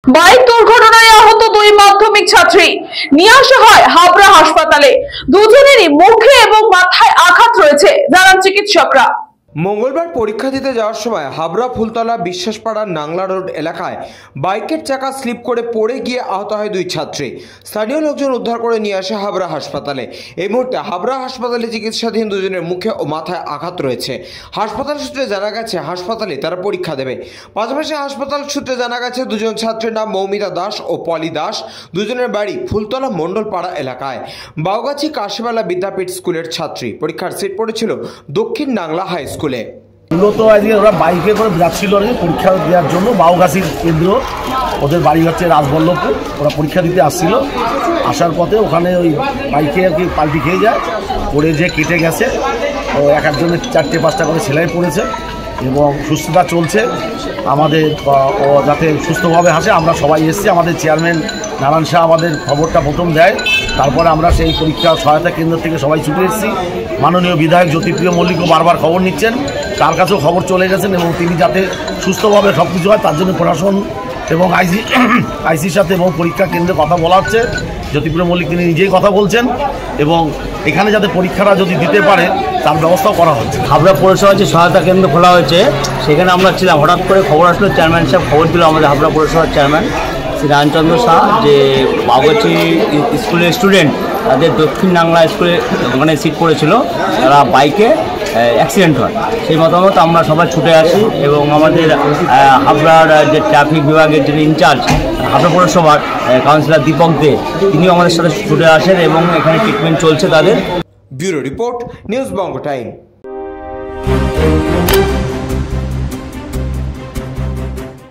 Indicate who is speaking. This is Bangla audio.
Speaker 1: বাইক দুর্ঘটনায় আহত দুই মাধ্যমিক ছাত্রী নিয়ে আসা হয় হাবড়া হাসপাতালে। দুজনেরই মুখে এবং মাথায় আঘাত রয়েছে, জানান চিকিৎসকরা।
Speaker 2: মঙ্গলবার পরীক্ষা দিতে যাওয়ার সময় হাবড়া ফুলতলা বিশ্বাসপাড়ার নাংলা রোড এলাকায় বাইকের চাকা স্লিপ করে পড়ে গিয়ে আহত হয় দুই ছাত্রী। স্থানীয় লোকজন উদ্ধার করে নিয়ে আসে হাবড়া হাসপাতালে। এই মুহূর্তে হাবড়া হাসপাতালে চিকিৎসাধীন দুজনের মুখে ও মাথায় আঘাত রয়েছে। হাসপাতাল সূত্রে জানা গেছে হাসপাতালে তারা পরীক্ষা দেবে। পাশাপাশি হাসপাতাল সূত্রে জানা গেছে দুজন ছাত্রীর নাম মৌমিতা দাস ও পলি দাস। দুজনের বাড়ি ফুলতলা মণ্ডলপাড়া এলাকায়। বাউগাছি কাশিবালা বিদ্যাপীঠ স্কুলের ছাত্রী। পরীক্ষার সিট পড়েছিল দক্ষিণ নাংলা হাই স্কুলে।
Speaker 3: মূলত আজকে ওরা বাইকে করে যাচ্ছিল আর কি পরীক্ষা দেওয়ার জন্য। বাউগাছির কেন্দ্র, ওদের বাড়ি হচ্ছে রাজবল্লভপুর। ওরা পরীক্ষা দিতে আসছিল, আসার পথে ওখানে ওই বাইকে আর কি পাল্টি খেয়ে যায়, পড়ে যে কেটে গেছে। ও এক একজনের 4-5টা করে সেলাই পড়েছে এবং সুস্থতা চলছে। আমাদের ও যাতে সুস্থভাবে হাসে, আমরা সবাই এসেছি। আমাদের চেয়ারম্যান নারায়ণ শাহ আমাদের খবরটা প্রথম দেয়, তারপরে আমরা সেই পরীক্ষা সহায়তা কেন্দ্র থেকে সবাই ছুটে এসেছি। মাননীয় বিধায়ক জ্যোতিপ্রিয় মল্লিকও বারবার খবর নিচ্ছেন, তার কাছেও খবর চলে গেছেন এবং তিনি যাতে সুস্থভাবে সব কিছু হয় তার জন্য প্রশাসন এবং আইসির সাথে এবং পরীক্ষা কেন্দ্রে কথা বলা হচ্ছে। জ্যোতিপ্রিয় মল্লিক তিনি নিজেই কথা বলছেন এবং এখানে যাতে পরীক্ষাটা যদি দিতে পারে তার ব্যবস্থাও করা হচ্ছে।
Speaker 4: হাবড়া পৌরসভা যে সহায়তা কেন্দ্র খোলা হয়েছে সেখানে আমরা ছিলাম, হঠাৎ করে খবর আসলো, চেয়ারম্যান সাহেব খবর দিল আমাদের হাবড়া পৌরসভার চেয়ারম্যান শ্রী রায়চন্দ্র শাহ যে বাউগাছি স্কুলের স্টুডেন্ট তাদের দক্ষিণ নাংলা স্কুলে মানে সিট পড়েছিল, তারা বাইকে অ্যাক্সিডেন্ট হয়। সেই মতামত আমরা সবাই ছুটে আসি এবং আমাদের হাবড়ার যে ট্রাফিক বিভাগের যিনি ইনচার্জ হাবড়া পৌরসভার কাউন্সিলর দীপক দে, তিনিও আমাদের সাথে ছুটে আসেন এবং এখানে ট্রিটমেন্ট চলছে তাদের।
Speaker 2: ব্যুরো রিপোর্ট, নিউজ বঙ্গ টাইম।